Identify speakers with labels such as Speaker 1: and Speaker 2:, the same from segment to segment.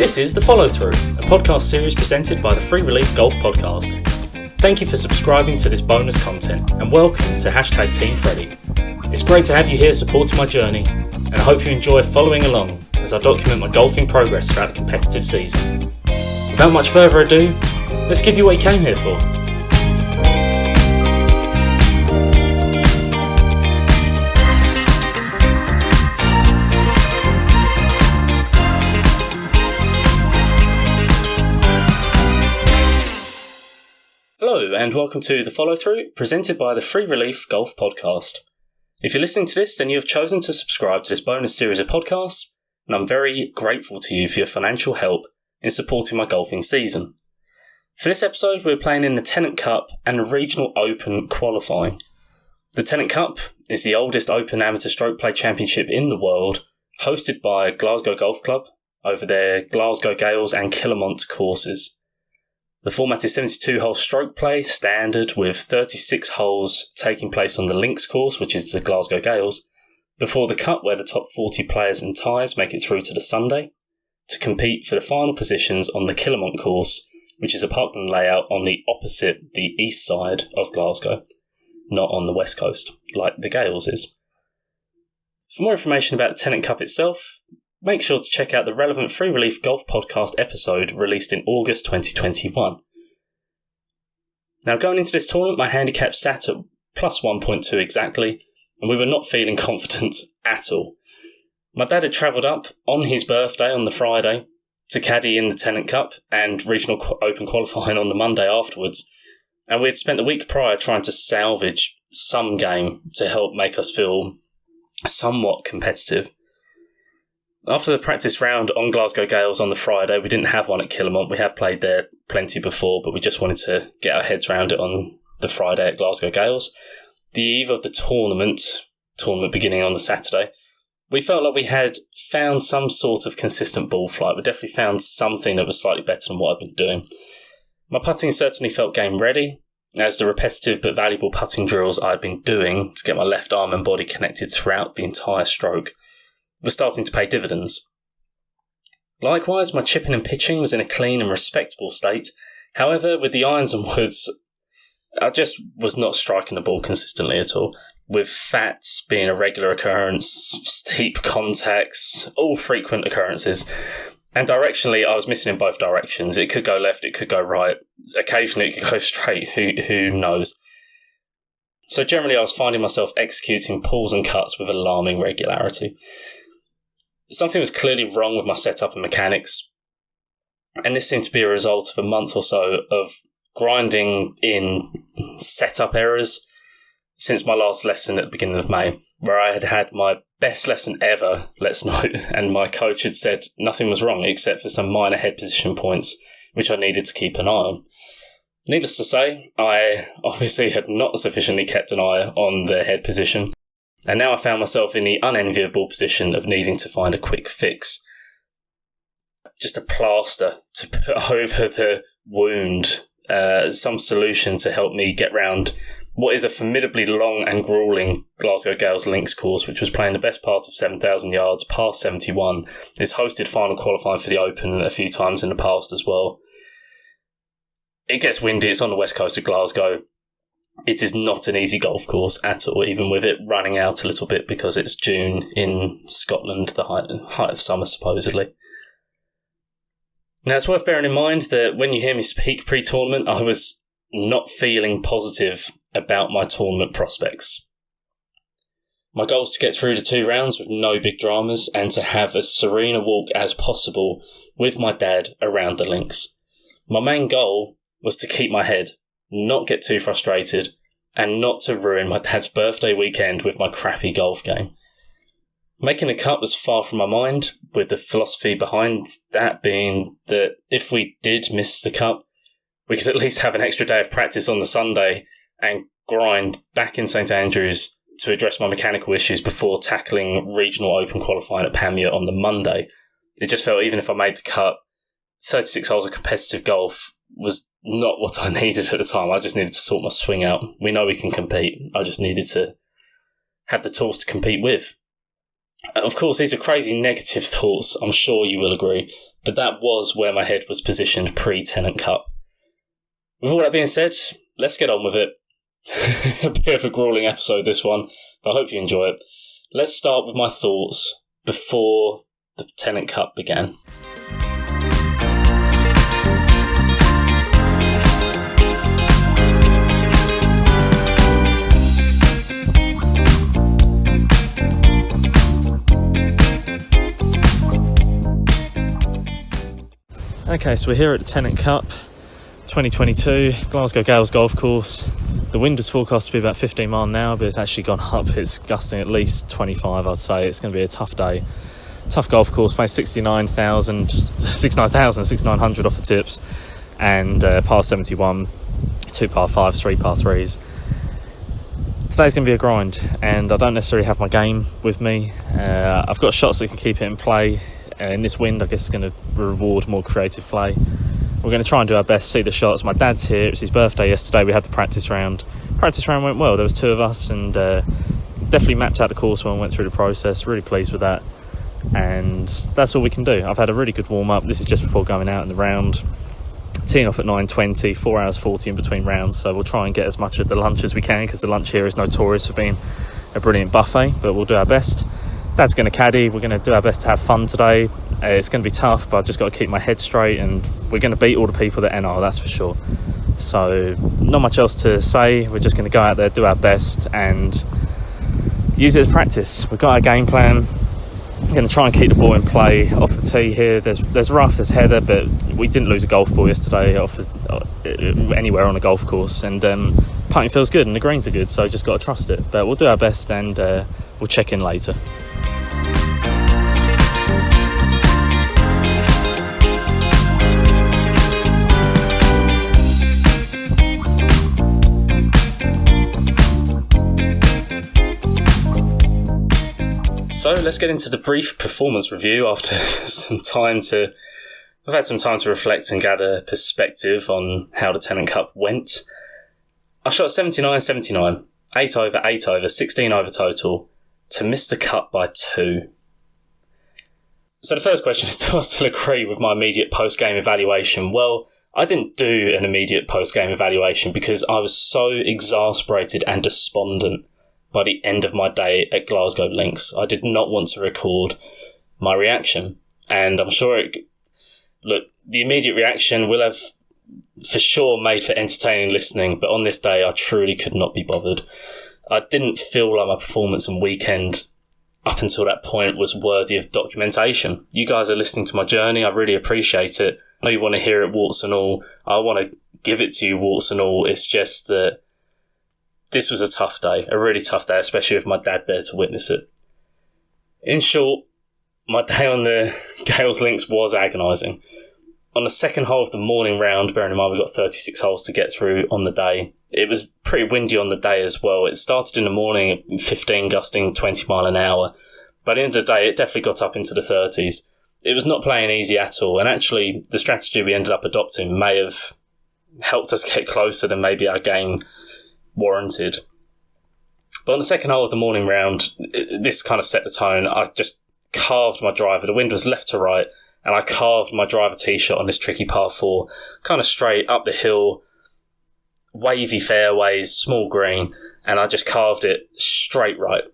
Speaker 1: This is The Follow Through, a podcast series presented by the Free Relief Golf Podcast. Thank you for subscribing to this bonus content and welcome to #Team Freddie. It's great to have you here supporting my journey and I hope you enjoy following along as I document my golfing progress throughout the competitive season. Without much further ado, let's give you what you came here for. Hello and welcome to The Follow Through, presented by the Free Relief Golf Podcast. If you're listening to this, then you have chosen to subscribe to this bonus series of podcasts, and I'm very grateful to you for your financial help in supporting my golfing season. For this episode, we're playing in the Tenant Cup and Regional Open Qualifying. The Tenant Cup is the oldest open amateur stroke play championship in the world, hosted by Glasgow Golf Club over their Glasgow Gales and Killamont courses. The format is 72-hole stroke play standard with 36 holes taking place on the links course, which is the Glasgow Gales, before the Cup where the top 40 players and ties make it through to the Sunday to compete for the final positions on the Killamont course, which is a parkland layout on the east side of Glasgow, not on the west coast, like the Gales is. For more information about the Tenant Cup itself, make sure to check out the relevant Free Relief Golf Podcast episode released in August 2021. Now, going into this tournament, my handicap sat at plus 1.2 exactly, and we were not feeling confident at all. My dad had travelled up on his birthday on the Friday to caddy in the Tenant Cup and Regional Open Qualifying on the Monday afterwards, and we had spent the week prior trying to salvage some game to help make us feel somewhat competitive. After the practice round on Glasgow Gales on the Friday, we didn't have one at Killamont. We have played there plenty before, but we just wanted to get our heads around it on the Friday at Glasgow Gales. The eve of the tournament beginning on the Saturday, we felt like we had found some sort of consistent ball flight. We definitely found something that was slightly better than what I'd been doing. My putting certainly felt game ready, as the repetitive but valuable putting drills I'd been doing to get my left arm and body connected throughout the entire stroke was starting to pay dividends. Likewise, my chipping and pitching was in a clean and respectable state. However, with the irons and woods, I just was not striking the ball consistently at all, with fats being a regular occurrence, steep contacts, all frequent occurrences. And directionally, I was missing in both directions. It could go left, it could go right. Occasionally, it could go straight. Who knows? So generally, I was finding myself executing pulls and cuts with alarming regularity. Something was clearly wrong with my setup and mechanics, and this seemed to be a result of a month or so of grinding in setup errors since my last lesson at the beginning of May, where I had had my best lesson ever, let's note, and my coach had said nothing was wrong except for some minor head position points which I needed to keep an eye on. Needless to say, I obviously had not sufficiently kept an eye on the head position, and now I found myself in the unenviable position of needing to find a quick fix. Just a plaster to put over the wound, some solution to help me get round what is a formidably long and gruelling Glasgow Gales links course, which was playing the best part of 7,000 yards, past 71. It's hosted final qualifying for the Open a few times in the past as well. It gets windy, it's on the west coast of Glasgow. It is not an easy golf course at all, even with it running out a little bit because it's June in Scotland, the height of summer supposedly. Now it's worth bearing in mind that when you hear me speak pre-tournament, I was not feeling positive about my tournament prospects. My goal is to get through the 2 rounds with no big dramas and to have as serene a walk as possible with my dad around the links. My main goal was to keep my head, not get too frustrated, and not to ruin my dad's birthday weekend with my crappy golf game. Making a cut was far from my mind, with the philosophy behind that being that if we did miss the cut, we could at least have an extra day of practice on the Sunday and grind back in St Andrews to address my mechanical issues before tackling Regional Open Qualifying at Panmure on the Monday. It just felt even if I made the cut, 36 holes of competitive golf was not what I needed at the time. I just needed to sort my swing out. We know we can compete. I just needed to have the tools to compete with. Of course, these are crazy negative thoughts, I'm sure you will agree, But that was where my head was positioned pre-Tenant Cup. With all that being said, let's get on with it. A bit of a grueling episode, this one, but I hope you enjoy it. Let's start with my thoughts before the Tenant Cup began. Okay, so we're here at the Tenant Cup 2022, Glasgow Gales golf course. The wind was forecast to be about 15 mile an hour, but it's actually gone up. It's gusting at least 25, I'd say. It's going to be a tough day. Tough golf course, plays 6,900 off the tips, and par 71, 2 par 5s, 3 par 3s. Today's going to be a grind, and I don't necessarily have my game with me. I've got shots that can keep it in play. In this wind, I guess it's going to reward more creative play. We're going to try and do our best, see the shots. My dad's here. It was his birthday yesterday. We had the practice round. Practice round went well. There was 2 of us, and definitely mapped out the course when we went through the process. Really pleased with that. And that's all we can do. I've had a really good warm-up. This is just before going out in the round. Teeing off at 9:20, 4 hours 40 in between rounds. So we'll try and get as much of the lunch as we can, because the lunch here is notorious for being a brilliant buffet, but we'll do our best. Dad's going to caddy. We're going to do our best to have fun today. It's going to be tough, but I've just got to keep my head straight, and we're going to beat all the people that NR, that's for sure. So not much else to say. We're just going to go out there, do our best, and use it as practice. We've got our game plan. We're going to try and keep the ball in play off the tee here. There's rough, there's heather, but we didn't lose a golf ball yesterday anywhere on a golf course, and putting feels good and the greens are good, so just got to trust it. But we'll do our best, and we'll check in later. So let's get into the brief performance review after I've had some time to reflect and gather perspective on how the Tenant Cup went. I shot 79-79, 8 over, 8 over, 16 over total, to miss the cut by 2. So the first question is, do I still agree with my immediate post-game evaluation? Well, I didn't do an immediate post-game evaluation because I was so exasperated and despondent by the end of my day at Glasgow Links. I did not want to record my reaction, and I'm sure the immediate reaction will have for sure made for entertaining listening, but on this day I truly could not be bothered. I didn't feel like my performance and weekend up until that point was worthy of documentation. You guys are listening to my journey. I really appreciate it. I know you want to hear it warts and all. I want to give it to you warts and all. It's just that this was a tough day, a really tough day, especially with my dad there to witness it. In short, my day on the Gales Links was agonising. On the second hole of the morning round, bearing in mind we've got 36 holes to get through on the day, it was pretty windy on the day as well. It started in the morning at 15, gusting 20 mile an hour. By the end of the day, it definitely got up into the 30s. It was not playing easy at all, and actually the strategy we ended up adopting may have helped us get closer than maybe our game warranted. But on the second hole of the morning round, this kind of set the tone. I just carved my driver. The wind was left to right, and I carved my driver tee shot on this tricky par 4, kind of straight up the hill, wavy fairways, small green, and I just carved it straight right,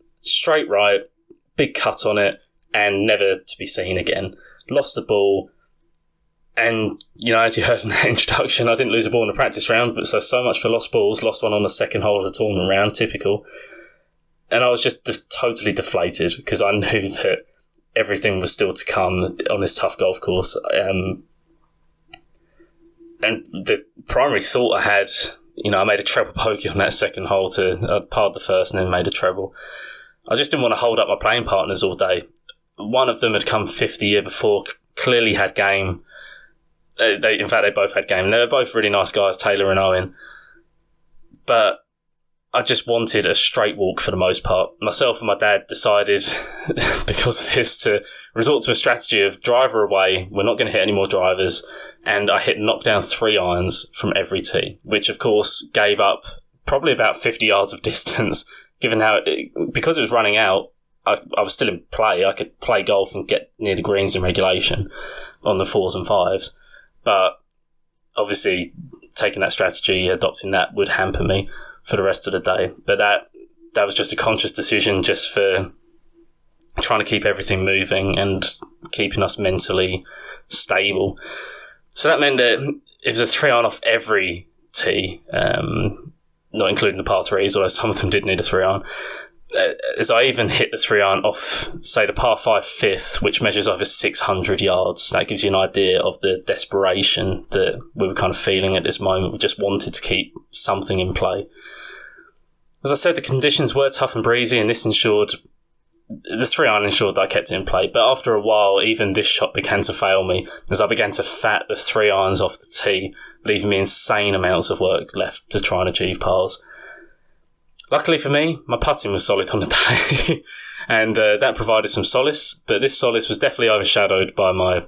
Speaker 1: big cut on it, and never to be seen again. Lost the ball. And, as you heard in the introduction, I didn't lose a ball in the practice round, but so much for lost balls. Lost one on the second hole of the tournament round, typical. And I was just totally deflated because I knew that everything was still to come on this tough golf course. And the primary thought I had, I made a treble bogey on that second hole I parred the first and then made a treble. I just didn't want to hold up my playing partners all day. One of them had come 5th the year before, clearly had game. They both had game. They were both really nice guys, Taylor and Owen. But I just wanted a straight walk for the most part. Myself and my dad decided, because of this, to resort to a strategy of driver away. We're not going to hit any more drivers. And I hit knockdown 3 irons from every tee, which of course gave up probably about 50 yards of distance, given because it was running out, I was still in play. I could play golf and get near the greens in regulation. on the 4s and 5s. But obviously, taking that strategy, adopting that would hamper me for the rest of the day. But that was just a conscious decision just for trying to keep everything moving and keeping us mentally stable. So that meant that it was a 3-iron off every tee, not including the par 3s, although some of them did need a 3-iron. As I even hit the 3-iron off, say, the par 5 5th, which measures over 600 yards. That gives you an idea of the desperation that we were kind of feeling at this moment. We just wanted to keep something in play. As I said, the conditions were tough and breezy, and this ensured... The 3-iron ensured that I kept it in play, but after a while, even this shot began to fail me as I began to fat the 3-irons off the tee, leaving me insane amounts of work left to try and achieve pars. Luckily for me, my putting was solid on the day, and that provided some solace, but this solace was definitely overshadowed by my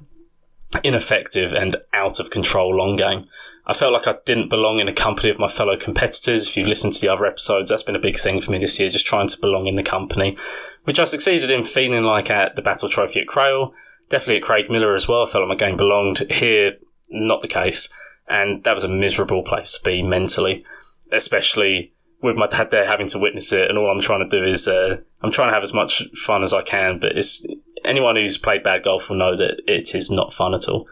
Speaker 1: ineffective and out-of-control long game. I felt like I didn't belong in the company of my fellow competitors. If you've listened to the other episodes, that's been a big thing for me this year, just trying to belong in the company, which I succeeded in feeling like at the Battle Trophy at Crail, definitely at Craig Miller as well. I felt like my game belonged. Here, not the case, and that was a miserable place to be mentally, especially with my dad there having to witness it, and all I'm trying to do is I'm trying to have as much fun as I can, but anyone who's played bad golf will know that it is not fun at all.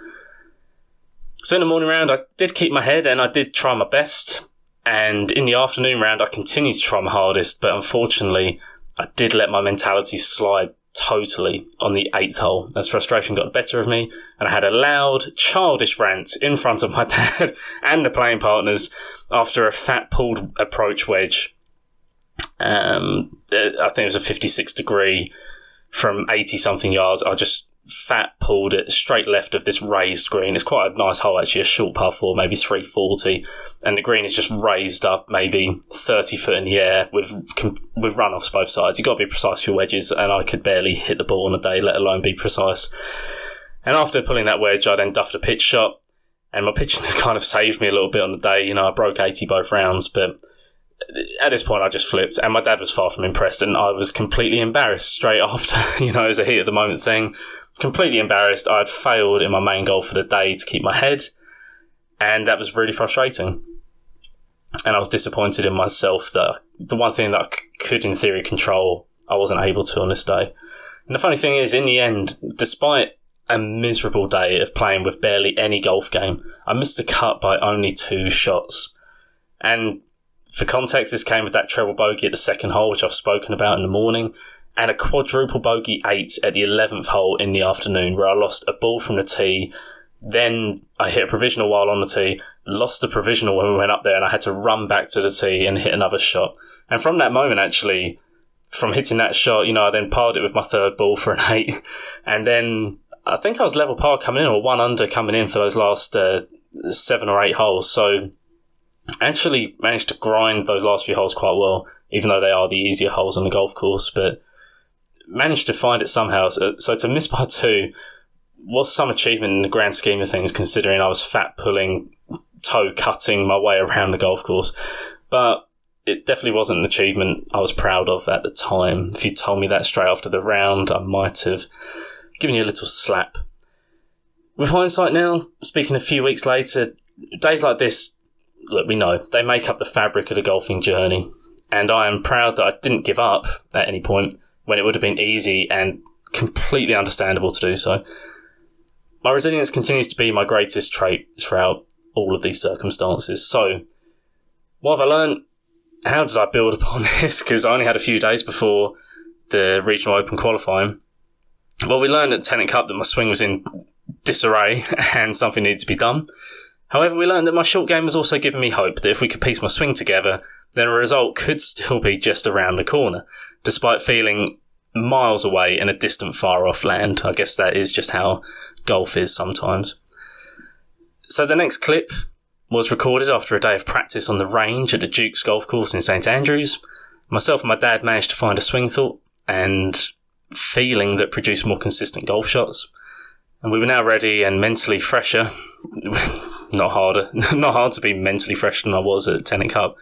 Speaker 1: So in the morning round, I did keep my head and I did try my best. And in the afternoon round, I continued to try my hardest. But unfortunately, I did let my mentality slide totally on the 8th hole as frustration got the better of me. And I had a loud, childish rant in front of my dad and the playing partners after a fat pulled approach wedge. I think it was a 56 degree from 80-something yards. I just fat pulled it straight left of this raised green. It's quite a nice hole, actually, a short par 4, maybe 340, and the green is just raised up maybe 30 foot in the air with runoffs both sides. You've got to be precise for your wedges, and I could barely hit the ball on a day, let alone be precise. And after pulling that wedge, I then duffed a pitch shot, and my pitching has kind of saved me a little bit on the day. I broke 80 both rounds, but at this point I just flipped, and my dad was far from impressed, and I was completely embarrassed straight after. It was a heat of the moment thing. Completely embarrassed. I had failed in my main goal for the day to keep my head, and that was really frustrating. And I was disappointed in myself that the one thing that I could in theory control, I wasn't able to on this day. And the funny thing is, in the end, despite a miserable day of playing with barely any golf game, I missed the cut by only 2 shots. And for context, this came with that treble bogey at the 2nd hole, which I've spoken about in the morning, and a quadruple bogey 8 at the 11th hole in the afternoon, where I lost a ball from the tee. Then I hit a provisional while on the tee, lost the provisional when we went up there, and I had to run back to the tee and hit another shot. And from that moment, actually, from hitting that shot, I then parred it with my 3rd ball for an 8. And then I think I was level par coming in, or 1 under coming in for those last 7 or 8 holes. So I actually managed to grind those last few holes quite well, even though they are the easier holes on the golf course, but managed to find it somehow. So to miss by 2 was some achievement in the grand scheme of things, considering I was fat pulling, toe cutting my way around the golf course. But it definitely wasn't an achievement I was proud of at the time. If you told me that straight after the round, I might have given you a little slap. With hindsight now, speaking a few weeks later, days like this, look, we know, they make up the fabric of the golfing journey. And I am proud that I didn't give up at any point, when it would have been easy and completely understandable to do so. My resilience continues to be my greatest trait throughout all of these circumstances. So, what have I learned? How did I build upon this? Because I only had a few days before the Regional Open Qualifying. Well, we learned at Tenant Cup that my swing was in disarray and something needed to be done. However, we learned that my short game was also giving me hope that if we could piece my swing together, then a result could still be just around the corner, despite feeling miles away in a distant, far-off land. I guess that is just how golf is sometimes. So the next clip was recorded after a day of practice on the range at the Duke's golf course in St Andrews. Myself and my dad managed to find a swing thought and feeling that produced more consistent golf shots. And we were now ready and mentally fresher. Not hard to be mentally fresher than I was at Tenant Cup.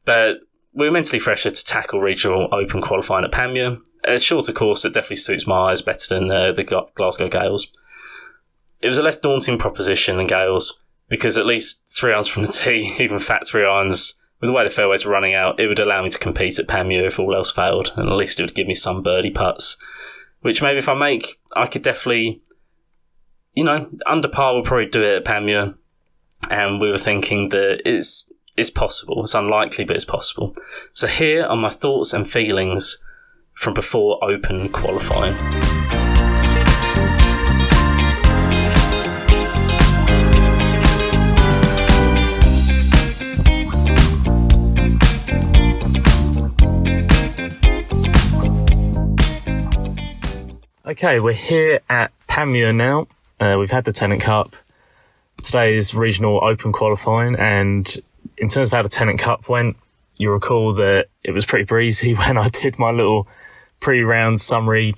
Speaker 1: But we were mentally fresher to tackle Regional Open Qualifying at Panmure. A shorter course that definitely suits my eyes better than the Glasgow Gales. it was a less daunting proposition than Gale's, because at least 3 irons from the tee, even fat 3 irons, with the way the fairways were running out, it would allow me to compete at Panmure if all else failed, and at least it would give me some birdie putts, which maybe if I make, I could definitely, under par will probably do it at Panmure, and we were thinking that it's possible. It's unlikely, but it's possible. So here are my thoughts and feelings from before Open qualifying. Okay, we're here at Panmure now. We've had the Tenant Cup. Today is Regional Open Qualifying, and in terms of how the Tenant Cup went, you recall that it was pretty breezy when I did my little pre-round summary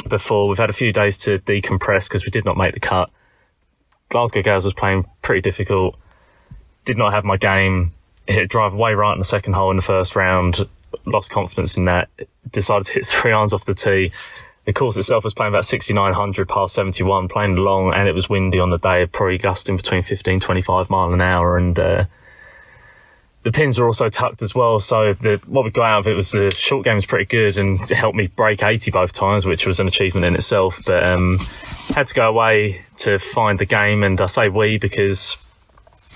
Speaker 1: before. We've had a few days to decompress because we did not make the cut. Glasgow Gales was playing pretty difficult. Did not have my game. Hit a drive way right in the second hole in the first round. Lost confidence in that. Decided to hit 3 irons off the tee. The course itself was playing about 6,900 past 71, playing long, and it was windy on the day, probably gusting between 15, 25 mile an hour. And the pins were also tucked as well, so what we got out of it was the short game was pretty good and it helped me break 80 both times, which was an achievement in itself. But had to go away to find the game, and I say we because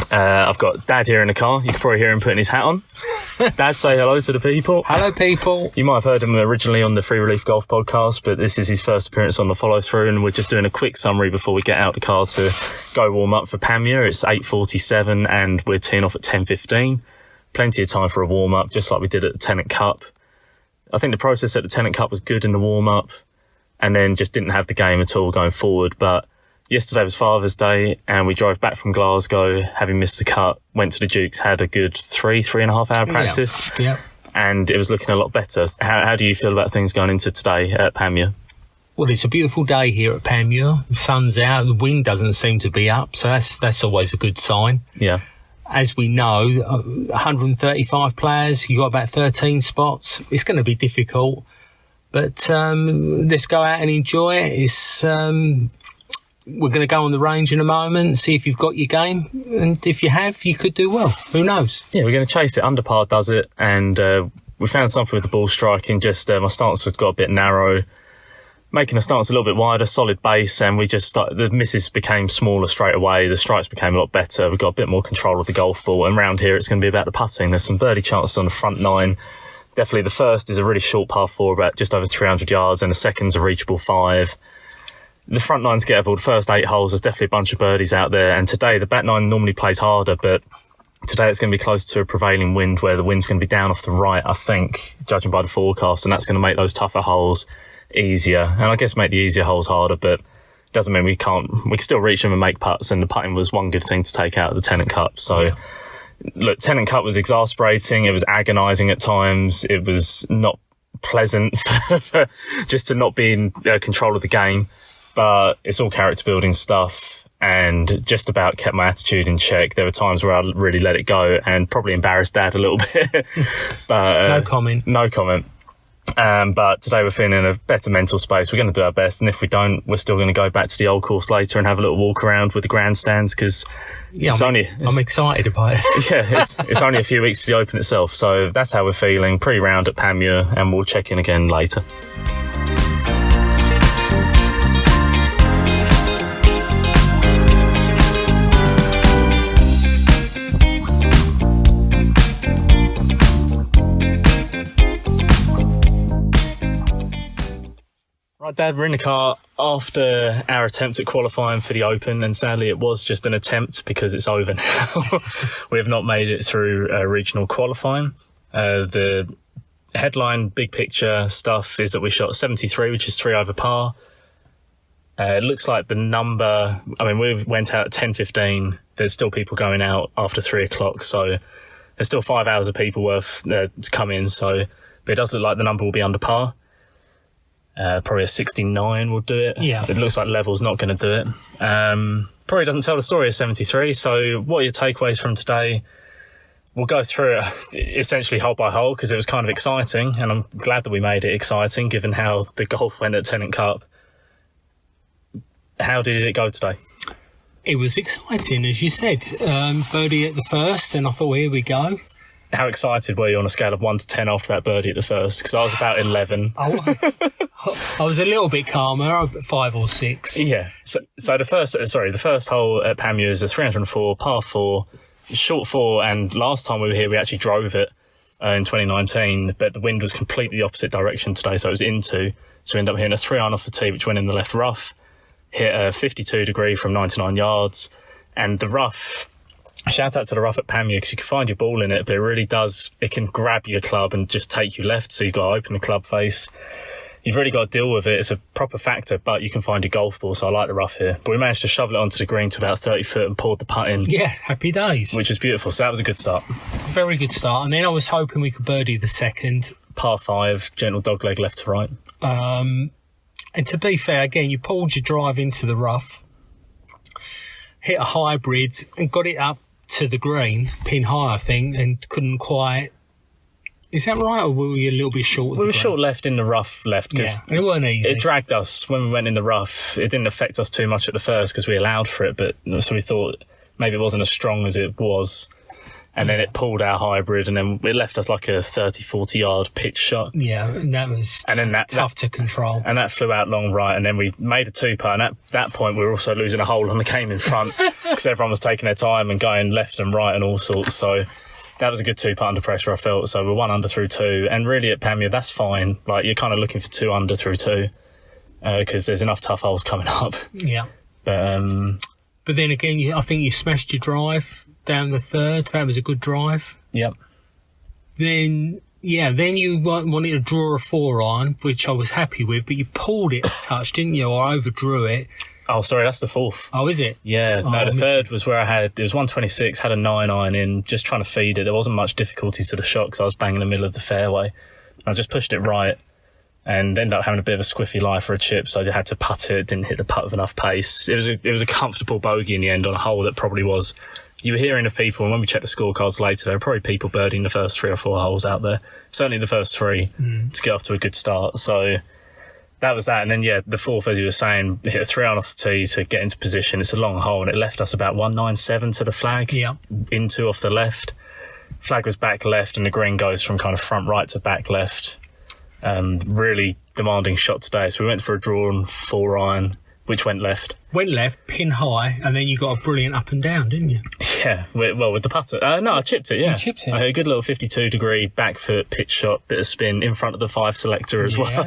Speaker 1: I've got Dad here in the car. You can probably hear him putting his hat on. Dad, say hello to the people.
Speaker 2: Hello, people.
Speaker 1: You might have heard him originally on the Free Relief Golf podcast, but this is his first appearance on the follow-through, and we're just doing a quick summary before we get out the car to go warm up for Panmure. It's 8:47 and we're teeing off at 10:15. Plenty of time for a warm-up, just like we did at the Tenant Cup. I think the process at the Tenant Cup was good in the warm-up, and then just didn't have the game at all going forward. But yesterday was Father's Day, and we drove back from Glasgow, having missed the cut, went to the Dukes, had a good 3.5 hour practice.
Speaker 2: Yeah.
Speaker 1: And it was looking a lot better. How do you feel about things going into today at Panmure?
Speaker 2: Well, it's a beautiful day here at Panmure. The sun's out, the wind doesn't seem to be up, so that's always a good sign.
Speaker 1: Yeah.
Speaker 2: As we know, 135 players, you got about 13 spots. It's going to be difficult, but let's go out and enjoy it. It's we're going to go on the range in a moment, see if you've got your game, and if you have, you could do well. Who knows? Yeah,
Speaker 1: we're going to chase it. Under par does it, and we found something with the ball striking. Just my stance had got a bit narrow, making the stance a little bit wider, solid base, and we just the misses became smaller straight away. The strikes became a lot better. We got a bit more control of the golf ball, and around here it's going to be about the putting. There's some birdie chances on the front nine. Definitely the first is a really short par 4, about just over 300 yards, and the second's a reachable 5. The front nine's gettable. The first 8 holes, there's definitely a bunch of birdies out there. And today, the back nine normally plays harder, but today it's going to be close to a prevailing wind where the wind's going to be down off the right, I think, judging by the forecast. And that's going to make those tougher holes easier. And I guess make the easier holes harder, but doesn't mean we can still reach them and make putts. And the putting was one good thing to take out of the Tenant Cup. So, Look, Tenant Cup was exasperating. It was agonising at times. It was not pleasant for just to not be in control of the game. But it's all character building stuff, and just about kept my attitude in check. There were times where I really let it go and probably embarrassed Dad a little bit. But
Speaker 2: no comment.
Speaker 1: But today we're feeling in a better mental space. We're going to do our best, and if we don't, we're still going to go back to the old course later and have a little walk around with the grandstands, because
Speaker 2: I'm excited about it.
Speaker 1: Yeah, it's only a few weeks to the Open itself, so that's how we're feeling pre-round at Panmure, and we'll check in again later. Right, Dad, we're in the car after our attempt at qualifying for the Open, and sadly it was just an attempt because it's over now. We have not made it through regional qualifying. The headline big picture stuff is that we shot 73, which is 3 over par. It looks like the number, we went out at 10:15. There's still people going out after 3 o'clock, so there's still 5 hours of people worth to come in. But it does look like the number will be under par. Probably a 69 will do it.
Speaker 2: Yeah.
Speaker 1: It looks like level's not going to do it. Probably doesn't tell the story of 73. So what are your takeaways from today? We'll go through it essentially hole by hole because it was kind of exciting, and I'm glad that we made it exciting given how the golf went at Tenant Cup. How did it go today?
Speaker 2: It was exciting, as you said. Birdie at the first, and I thought, here we go.
Speaker 1: How excited were you on a scale of 1 to 10 after that birdie at the first? Because I was about 11.
Speaker 2: I was a little bit calmer, 5 or 6.
Speaker 1: Yeah. So the first hole at Panmure is a 304, par 4, short 4, and last time we were here, we actually drove it in 2019, but the wind was completely the opposite direction today, so it was into. So we ended up hitting a 3-iron off the tee, which went in the left rough, hit a 52 degree from 99 yards, and the rough... Shout out to the rough at Panmure, because you can find your ball in it, but it really does, it can grab your club and just take you left, so you've got to open the club face. You've really got to deal with it. It's a proper factor, but you can find your golf ball, so I like the rough here. But we managed to shovel it onto the green to about 30 foot and poured the putt in.
Speaker 2: Yeah, happy days.
Speaker 1: Which was beautiful, so that was a good start.
Speaker 2: Very good start, and then I was hoping we could birdie the second.
Speaker 1: Par 5, gentle dogleg left to right.
Speaker 2: And to be fair, again, you pulled your drive into the rough, hit a hybrid and got it up to the green, pin high, I think, and couldn't quite... Is that right, or were we a little bit short?
Speaker 1: We were short left in the rough left, because
Speaker 2: it weren't easy.
Speaker 1: It dragged us when we went in the rough. It didn't affect us too much at the first because we allowed for it, but so we thought maybe it wasn't as strong as it was. And then it pulled our hybrid, and then it left us like a 30, 40 yard pitch shot.
Speaker 2: Yeah, and that was tough to control.
Speaker 1: And that flew out long right, and then we made a 2-putt, and at that point we were also losing a hole on the game in front because everyone was taking their time and going left and right and all sorts. So that was a good 2-putt under pressure, I felt. So we're 1 under through 2, and really at Panmure, that's fine. Like, you're kind of looking for 2 under through 2 because there's enough tough holes coming up.
Speaker 2: Yeah.
Speaker 1: But
Speaker 2: then again, I think you smashed your drive down the third. That was a good drive.
Speaker 1: Yep.
Speaker 2: Then you wanted to draw a 4-iron, which I was happy with, but you pulled it a touch, didn't you? Or overdrew it.
Speaker 1: Oh, sorry, that's the 4th.
Speaker 2: Oh, is it?
Speaker 1: Yeah, no, the 3rd was where it was 126, had a 9-iron in, just trying to feed it. There wasn't much difficulty to the shot because I was banging the middle of the fairway. I just pushed it right and ended up having a bit of a squiffy lie for a chip, so I had to putt it, didn't hit the putt with enough pace. It was a comfortable bogey in the end on a hole that probably was. You were hearing of people, and when we checked the scorecards later, there were probably people birding the first 3 or 4 holes out there. Certainly the first 3 to get off to a good start. So that was that. And then, the 4th, as you were saying, hit a 3-iron off the tee to get into position. It's a long hole, and it left us about 197 to the flag. Yeah. Into off the left. Flag was back left, and the green goes from kind of front right to back left. Really demanding shot today. So we went for a drawn 4-iron, which went left. Went left,
Speaker 2: pin high, and then you got a brilliant up and down, didn't you?
Speaker 1: Yeah, with the putter. No, I chipped it, yeah.
Speaker 2: You chipped it.
Speaker 1: I hit a good little 52 degree back foot pitch shot, bit of spin in front of the 5 selector as well.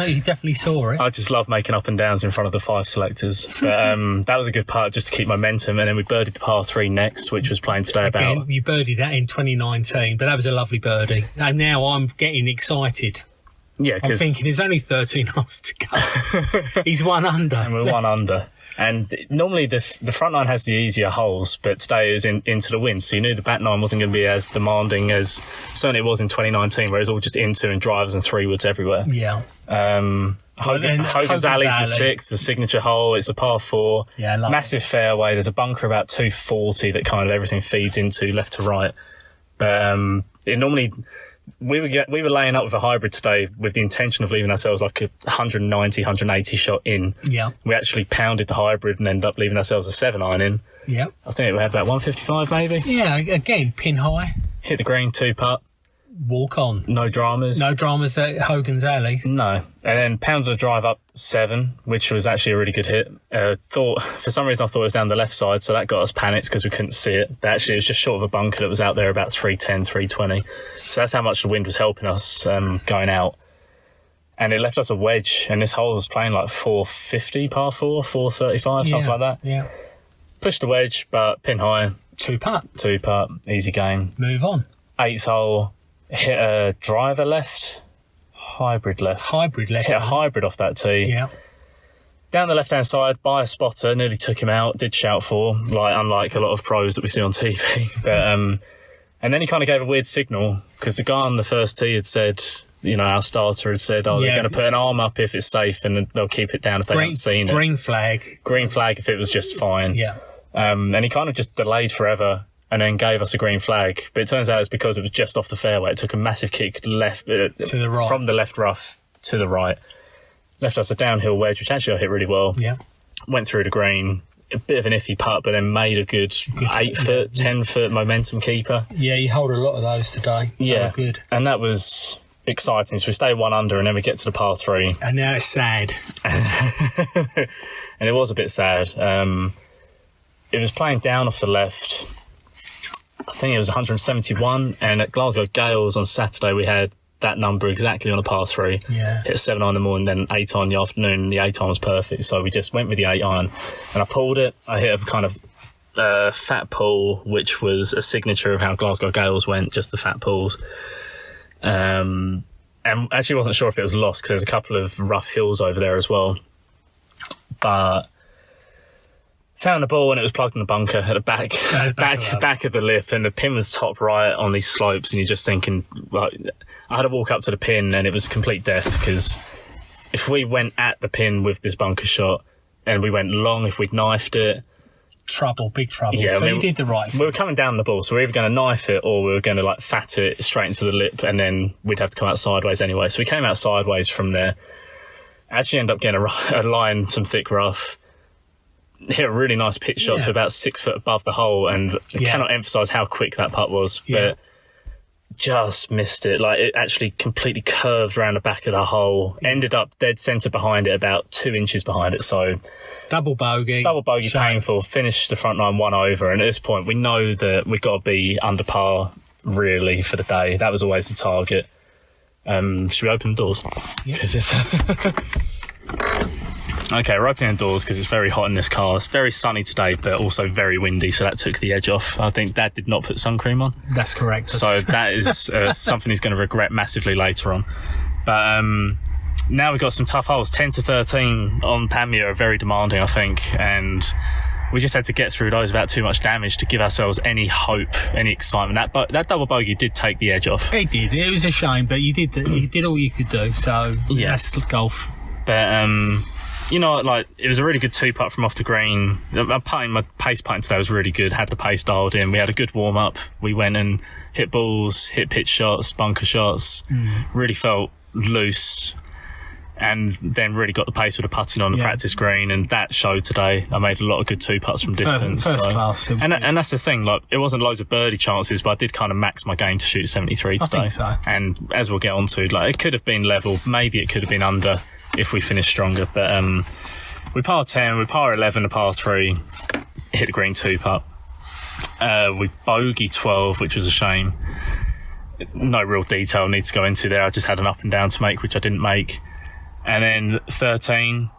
Speaker 2: You definitely saw it.
Speaker 1: I just love making up and downs in front of the 5 selectors. But that was a good putt just to keep momentum. And then we birdied the par 3 next, which was playing today about...
Speaker 2: You birdied that in 2019, but that was a lovely birdie. And now I'm getting excited.
Speaker 1: Yeah,
Speaker 2: I'm thinking there's only 13 holes to go. He's 1 under.
Speaker 1: And we're 1 under. And normally the front nine has the easier holes, but today it was into the wind, so you knew the back nine wasn't going to be as demanding as certainly it was in 2019, where it was all just into and drivers and 3-woods everywhere.
Speaker 2: Yeah.
Speaker 1: Hogan's Alley's the 6th, the signature hole. It's a par 4.
Speaker 2: Yeah,
Speaker 1: massive fairway. There's a bunker about 240 that kind of everything feeds into left to right. But it normally... We were laying up with a hybrid today with the intention of leaving ourselves like a 190, 180 shot in.
Speaker 2: Yeah.
Speaker 1: We actually pounded the hybrid and ended up leaving ourselves a 7-iron in.
Speaker 2: Yeah.
Speaker 1: I think we had about 155 maybe.
Speaker 2: Yeah, again, pin high.
Speaker 1: Hit the green, 2-putt.
Speaker 2: Walk on.
Speaker 1: No dramas.
Speaker 2: No dramas at Hogan's Alley.
Speaker 1: No. And then pounded the drive up 7, which was actually a really good hit. For some reason I thought it was down the left side, so that got us panicked because we couldn't see it. But actually it was just short of a bunker that was out there about 310, 320. So that's how much the wind was helping us going out. And it left us a wedge, and this hole was playing like 450 par 4, 435, something like that.
Speaker 2: Yeah.
Speaker 1: Pushed the wedge, but pin high.
Speaker 2: 2-putt.
Speaker 1: 2-putt, easy game.
Speaker 2: Move on.
Speaker 1: 8th hole, hit a driver left, hybrid left. Hit a hybrid off that tee.
Speaker 2: Yeah.
Speaker 1: Down the left-hand side, by a spotter, nearly took him out, did shout for, unlike a lot of pros that we see on TV. But and then he kind of gave a weird signal, because the guy on the first tee had said, our starter had said, they're going to put an arm up if it's safe, and they'll keep it down if they haven't seen it.
Speaker 2: Green flag.
Speaker 1: Green flag if it was just fine.
Speaker 2: Yeah.
Speaker 1: And he kind of just delayed forever and then gave us a green flag. But it turns out it's because it was just off the fairway. It took a massive kick left
Speaker 2: to the right.
Speaker 1: From the left rough to the right. Left us a downhill wedge, which actually I hit really well.
Speaker 2: Yeah.
Speaker 1: Went through the green. a bit of an iffy putt, but then made a good 8 foot, 10 foot momentum keeper.
Speaker 2: Yeah, you hold a lot of those today.
Speaker 1: Yeah,
Speaker 2: good.
Speaker 1: And that was exciting. So we stayed 1 under, and then we get to the par 3.
Speaker 2: And now it's sad.
Speaker 1: And it was a bit sad. It was playing down off the left. I think it was 171, and at Glasgow Gales on Saturday we had that number exactly on a par 3.
Speaker 2: Yeah.
Speaker 1: Hit a 7 iron in the morning, then 8 iron in the afternoon. The 8 iron was perfect, so we just went with the 8 iron, and I pulled it. I hit a kind of fat pull, which was a signature of how Glasgow Gales went, just the fat pulls. And actually wasn't sure if it was lost because there's a couple of rough hills over there as well. But found the ball and it was plugged in the bunker at the back of the lip, and the pin was top right on these slopes, and you're just thinking, well, I had to walk up to the pin and it was complete death, because if we went at the pin with this bunker shot and we went long, if we'd knifed it,
Speaker 2: big trouble.
Speaker 1: Yeah,
Speaker 2: so you did the right thing.
Speaker 1: We were coming down the ball, so we were either going to knife it or we were going to like fat it straight into the lip, and then we'd have to come out sideways anyway. So we came out sideways from there. Actually ended up getting a line, some thick rough. Hit a really nice pitch shot to about 6 foot above the hole, and I cannot emphasise how quick that putt was, but just missed it. Like, it actually completely curved around the back of the hole, ended up dead centre behind it, about 2 inches behind it, so
Speaker 2: double bogey,
Speaker 1: painful. Finished the front nine 1 over, and at this point we know that we've got to be under par really for the day. That was always the target. Should we open the doors?
Speaker 2: Yeah.
Speaker 1: Okay, we're opening the doors because it's very hot in this car. It's very sunny today, but also very windy, so that took the edge off. I think Dad did not put sun cream on.
Speaker 2: That's correct.
Speaker 1: So that is something he's going to regret massively later on. But now we've got some tough holes. 10 to 13 on Panmure are very demanding, I think, and we just had to get through those without too much damage to give ourselves any hope, any excitement. That double bogey did take the edge off.
Speaker 2: It did. It was a shame, but you did all you could do. So that's golf.
Speaker 1: But you know, like, it was a really good 2-putt from off the green. My pace putting today was really good. Had the pace dialed in. We had a good warm up. We went and hit balls, hit pitch shots, bunker shots. Really felt loose, and then really got the pace with the putting on the practice green, and that showed today. I made a lot of good 2-putts from distance.
Speaker 2: First class.
Speaker 1: And that's the thing, like, it wasn't loads of birdie chances, but I did kind of max my game to shoot 73 today.
Speaker 2: I think so.
Speaker 1: And as we'll get on to, like, it could have been level, maybe it could have been under if we finished stronger, but we par 10, we par 11 to par 3, hit a green 2-putt. We bogey 12, which was a shame. No real detail need to go into there. I just had an up and down to make, which I didn't make. And then 13,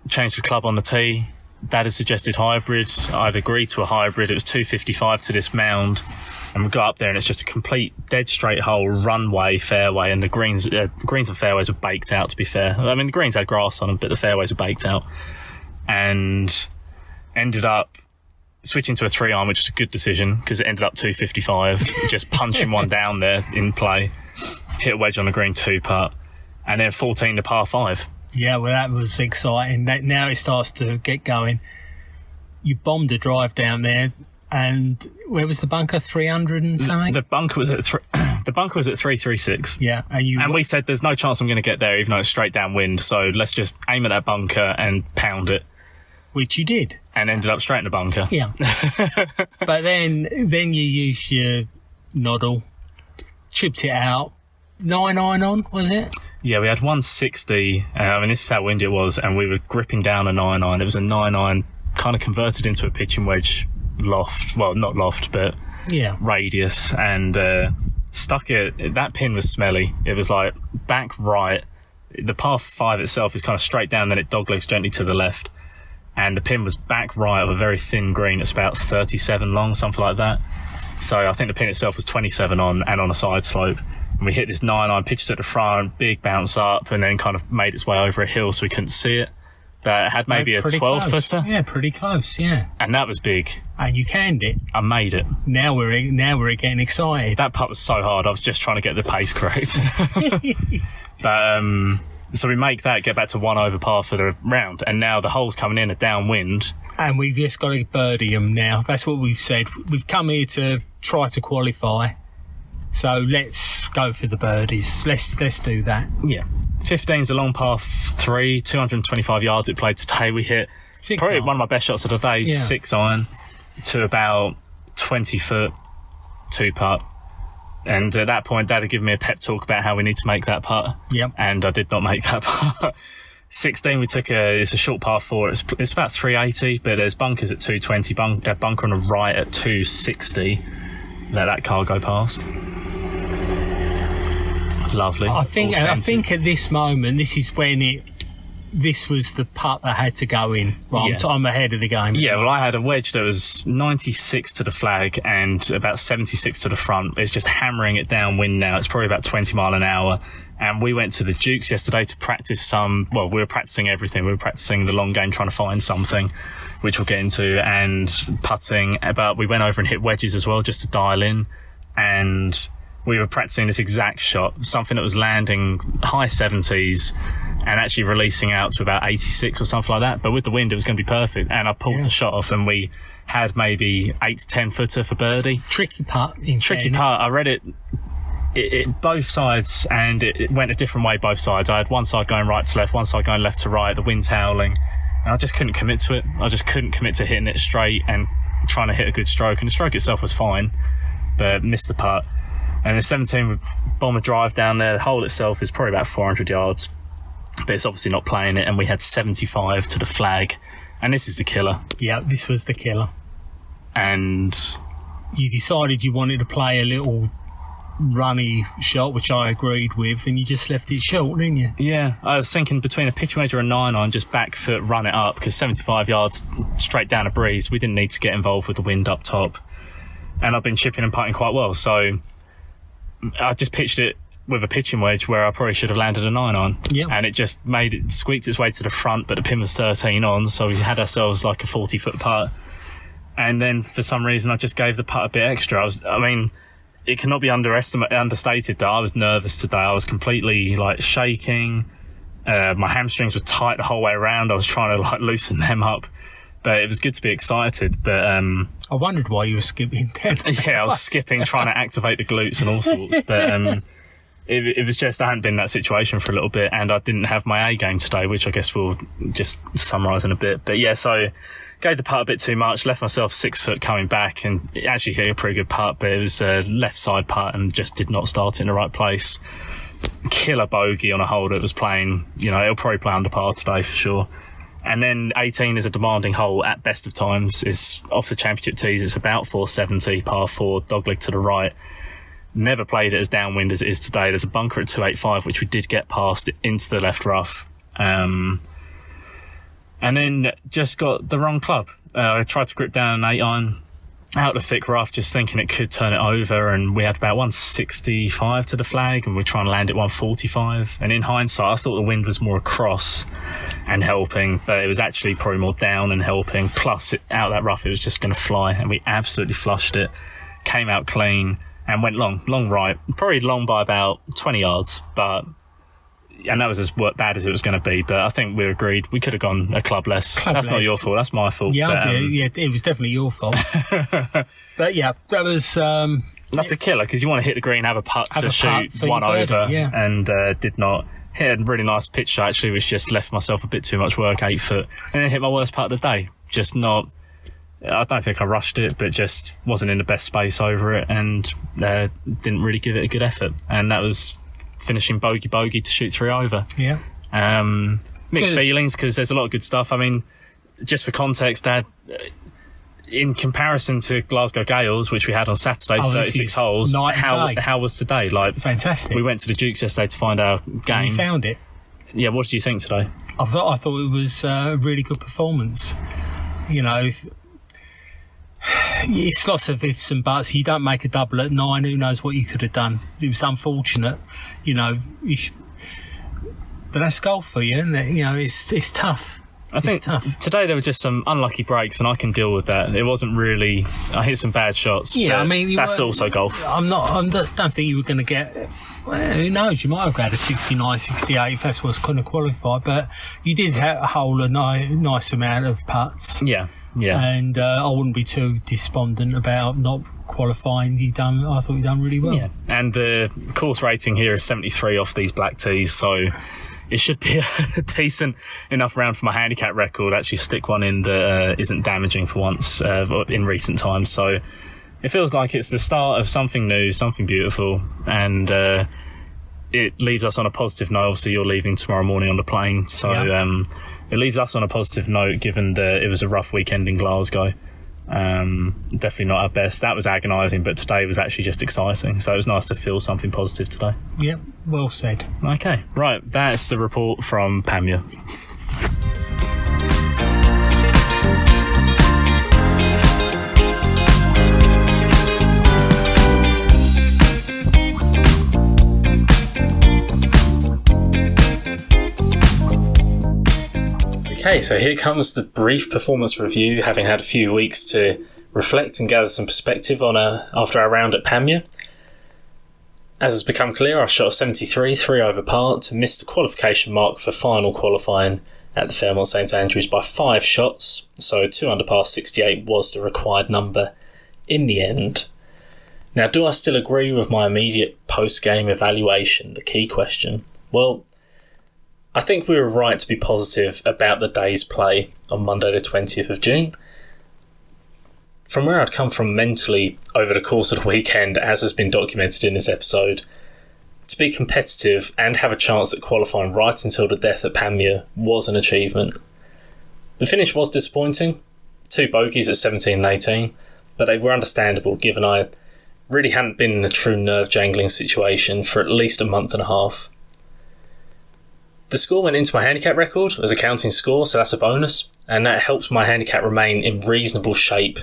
Speaker 1: changed the club on the tee. Dad had suggested hybrids. I'd agreed to a hybrid. It was 255 to this mound, and we got up there and it's just a complete dead straight hole, runway, fairway, and the greens and fairways were baked out, to be fair. I mean, the greens had grass on them, but the fairways were baked out. And ended up switching to a 3-iron, which was a good decision because it ended up 255, just punching one down there in play. Hit a wedge on a green 2-putt, and then 14 to par 5.
Speaker 2: Yeah, well, that was exciting. Now it starts to get going. You bombed a drive down there, and where was the bunker? 300 and something.
Speaker 1: The bunker was at 336.
Speaker 2: Yeah, and
Speaker 1: we said there's no chance I'm going to get there, even though it's straight downwind. So let's just aim at that bunker and pound it.
Speaker 2: Which you did,
Speaker 1: and ended up straight in the bunker.
Speaker 2: Yeah, but then you used your noddle, chipped it out. 9 iron on, was it?
Speaker 1: Yeah, we had 160. I mean, this is how windy it was, and we were gripping down a 9 iron. It was a 9 iron, kind of converted into a pitching wedge loft. Well, not loft, but radius, and stuck it. That pin was smelly. It was like back right. The par 5 itself is kind of straight down, then it doglegs gently to the left, and the pin was back right of a very thin green. It's about 37 long, something like that. So I think the pin itself was 27 on, and on a side slope. And we hit this 9-iron, pitches at the front, big bounce up, and then kind of made its way over a hill so we couldn't see it. But it had maybe a 12-footer.
Speaker 2: Yeah, pretty close, yeah.
Speaker 1: And that was big.
Speaker 2: And you canned it.
Speaker 1: I made it.
Speaker 2: Now we're getting excited.
Speaker 1: That putt was so hard, I was just trying to get the pace correct. But so we make that, get back to 1 over par for the round, and now the holes coming in are downwind.
Speaker 2: And we've just got to birdie them now. That's what we've said. We've come here to try to qualify. So let's go for the birdies. Let's do that.
Speaker 1: Yeah. 15's a long par 3, 225 yards it played today. We hit Probably one of my best shots of the day, 6 iron to about 20 foot, 2-putt. And at that point, Dad had given me a pep talk about how we need to make that putt.
Speaker 2: Yep.
Speaker 1: And I did not make that putt. 16, we took it's a short par 4. It's about 380, but there's bunkers at 220, bunker on the right at 260. Let that car go past. Lovely.
Speaker 2: I think at this moment, this is when this was the putt that had to go in. Right, I'm ahead of the game.
Speaker 1: Yeah, well, I had a wedge that was 96 to the flag and about 76 to the front. It's just hammering it downwind now. It's probably about 20 mile an hour. And we went to the Dukes yesterday to practice we were practicing everything. We were practicing the long game, trying to find something, which we'll get into, and putting. But we went over and hit wedges as well, just to dial in. And we were practicing this exact shot, something that was landing high 70s and actually releasing out to about 86 or something like that. But with the wind, it was going to be perfect. And I pulled the shot off, and we had maybe 8 to 10 footer for birdie.
Speaker 2: Tricky putt.
Speaker 1: I read it both sides, and it went a different way both sides. I had one side going right to left, one side going left to right. The wind's howling, and I just couldn't commit to it. I just couldn't commit to hitting it straight and trying to hit a good stroke. And the stroke itself was fine, but missed the putt. And the 17 with bomber drive down there. The hole itself is probably about 400 yards, but it's obviously not playing it. And we had 75 to the flag, and this is the killer.
Speaker 2: Yeah, this was the killer.
Speaker 1: And
Speaker 2: you decided you wanted to play a little runny shot, which I agreed with, and you just left it short, didn't you?
Speaker 1: Yeah, I was thinking between a pitch wedge or a 9-iron, just back foot, run it up, because 75 yards straight down a breeze, we didn't need to get involved with the wind up top. And I've been chipping and putting quite well, so I just pitched it with a pitching wedge where I probably should have landed a 9-iron.
Speaker 2: Yep.
Speaker 1: And it just squeaked its way to the front, but the pin was 13 on, so we had ourselves like a 40-foot putt. And then for some reason, I just gave the putt a bit extra. It cannot be understated that I was nervous today. I was completely shaking. My hamstrings were tight the whole way around. I was trying to loosen them up, but it was good to be excited. But
Speaker 2: I wondered why you were skipping.
Speaker 1: Yeah, I was skipping, trying to activate the glutes and all sorts. But it was just I hadn't been in that situation for a little bit, and I didn't have my A game today, which I guess we'll just summarise in a bit. But yeah, so gave the putt a bit too much, left myself 6 foot coming back, and it actually hit a pretty good putt, but it was a left side putt and just did not start in the right place. Killer bogey on a hole that was playing, it'll probably play under par today for sure. And then 18 is a demanding hole at best of times. It's off the championship tees. It's about 470, par 4, dogleg to the right. Never played it as downwind as it is today. There's a bunker at 285, which we did get past into the left rough. And then just got the wrong club. I tried to grip down an 8-iron out the thick rough, just thinking it could turn it over, and we had about 165 to the flag, and we're trying to land at 145. And in hindsight, I thought the wind was more across and helping, but it was actually probably more down and helping. Plus, out that rough, it was just going to fly, and we absolutely flushed it. Came out clean and went long right. Probably long by about 20 yards, and that was as bad as it was going to be. But I think we agreed we could have gone a club less. That's not your fault. That's my fault.
Speaker 2: Yeah, it was definitely your fault. But yeah, that was.
Speaker 1: That's a killer, because you want to hit the green, have a putt to shoot one over, and did not. Hit a really nice pitch shot actually, which just left myself a bit too much work, 8 foot, and then hit my worst putt of the day. Just not. I don't think I rushed it, but just wasn't in the best space over it, and didn't really give it a good effort. And that was finishing bogey to shoot 3 over.
Speaker 2: Yeah.
Speaker 1: Mixed feelings, because there's a lot of good stuff. I mean, just for context, Dad, in comparison to Glasgow Gales, which we had on Saturday, 36 holes, how was today?
Speaker 2: Fantastic.
Speaker 1: We went to the Dukes yesterday to find our game.
Speaker 2: You found it.
Speaker 1: Yeah, what did you think today?
Speaker 2: I thought it was a really good performance. It's lots of ifs and buts. You don't make a double at 9. Who knows what you could have done? It was unfortunate, but that's golf for you, isn't it? It's tough.
Speaker 1: I think today there were just some unlucky breaks, and I can deal with that. It wasn't really. I hit some bad shots.
Speaker 2: Yeah,
Speaker 1: that's also golf.
Speaker 2: I don't think you were going to get. Well, who knows? You might have got a 69, 68 if that's what's going to qualify. But you did hole a nice amount of putts.
Speaker 1: Yeah. Yeah,
Speaker 2: and I wouldn't be too despondent about not qualifying. I thought you done really well.
Speaker 1: Yeah, and the course rating here is 73 off these black tees, so it should be a decent enough round for my handicap record. Actually stick one in that isn't damaging for once in recent times. So it feels like it's the start of something new, something beautiful, and it leaves us on a positive note. Obviously, you're leaving tomorrow morning on the plane, so it leaves us on a positive note, given that it was a rough weekend in Glasgow. Definitely not our best. That was agonising, but today was actually just exciting. So it was nice to feel something positive today.
Speaker 2: Yep, well said.
Speaker 1: Okay, right. That's the report from Pamir. Okay, so here comes the brief performance review, having had a few weeks to reflect and gather some perspective on after our round at Pamir. As has become clear, I shot a 73, 3 over par, to miss the qualification mark for final qualifying at the Fairmont St Andrews by 5 shots, so 2 under par 68 was the required number in the end. Now, do I still agree with my immediate post-game evaluation, the key question? Well, I think we were right to be positive about the day's play on Monday the 20th of June. From where I'd come from mentally over the course of the weekend, as has been documented in this episode, to be competitive and have a chance at qualifying right until the death at Pamir was an achievement. The finish was disappointing, 2 bogeys at 17 and 18, but they were understandable given I really hadn't been in a true nerve-jangling situation for at least a month and a half. The score went into my handicap record as a counting score, so that's a bonus, and that helps my handicap remain in reasonable shape.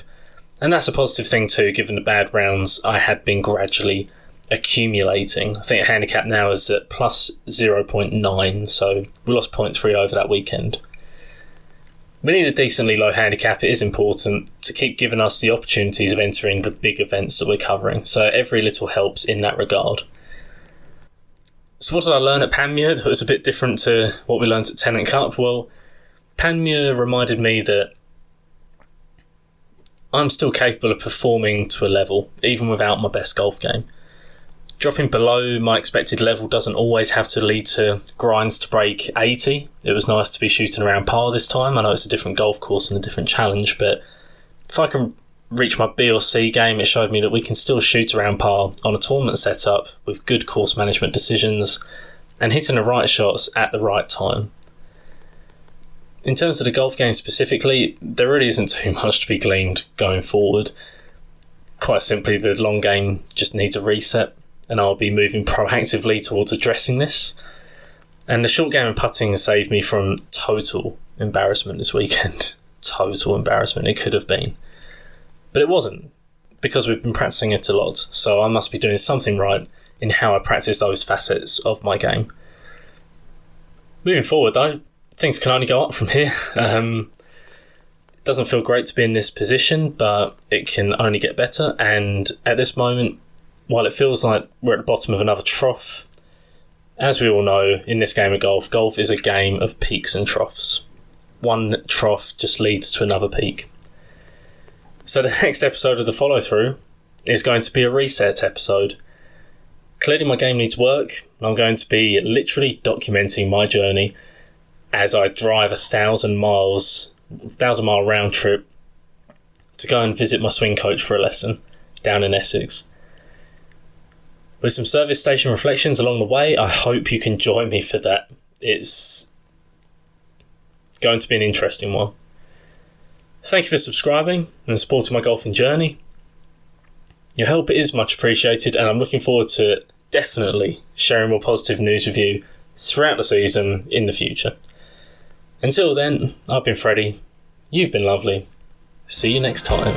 Speaker 1: And that's a positive thing too, given the bad rounds I had been gradually accumulating. I think handicap now is at plus 0.9, so we lost 0.3 over that weekend. We need a decently low handicap. It is important to keep giving us the opportunities of entering the big events that we're covering, so every little helps in that regard. So what did I learn at Pamir that was a bit different to what we learned at Tenant Cup? Well, Pamir reminded me that I'm still capable of performing to a level, even without my best golf game. Dropping below my expected level doesn't always have to lead to grinds to break 80. It was nice to be shooting around par this time. I know it's a different golf course and a different challenge, but if I can reach my B or C game, it showed me that we can still shoot around par on a tournament setup with good course management decisions and hitting the right shots at the right time. In terms of the golf game specifically, there really isn't too much to be gleaned going forward. Quite simply, the long game just needs a reset, and I'll be moving proactively towards addressing this. And the short game and putting saved me from total embarrassment this weekend. Total embarrassment it could have been. But it wasn't, because we've been practicing it a lot, so I must be doing something right in how I practice those facets of my game. Moving forward though, things can only go up from here. It doesn't feel great to be in this position, but it can only get better, and at this moment, while it feels like we're at the bottom of another trough, as we all know, in this game of golf, golf is a game of peaks and troughs. One trough just leads to another peak. So the next episode of the follow-through is going to be a reset episode. Clearly my game needs work, and I'm going to be literally documenting my journey as I drive 1,000-mile round trip to go and visit my swing coach for a lesson down in Essex. With some service station reflections along the way, I hope you can join me for that. It's going to be an interesting one. Thank you for subscribing and supporting my golfing journey. Your help is much appreciated, and I'm looking forward to definitely sharing more positive news with you throughout the season in the future. Until then, I've been Freddie. You've been lovely. See you next time.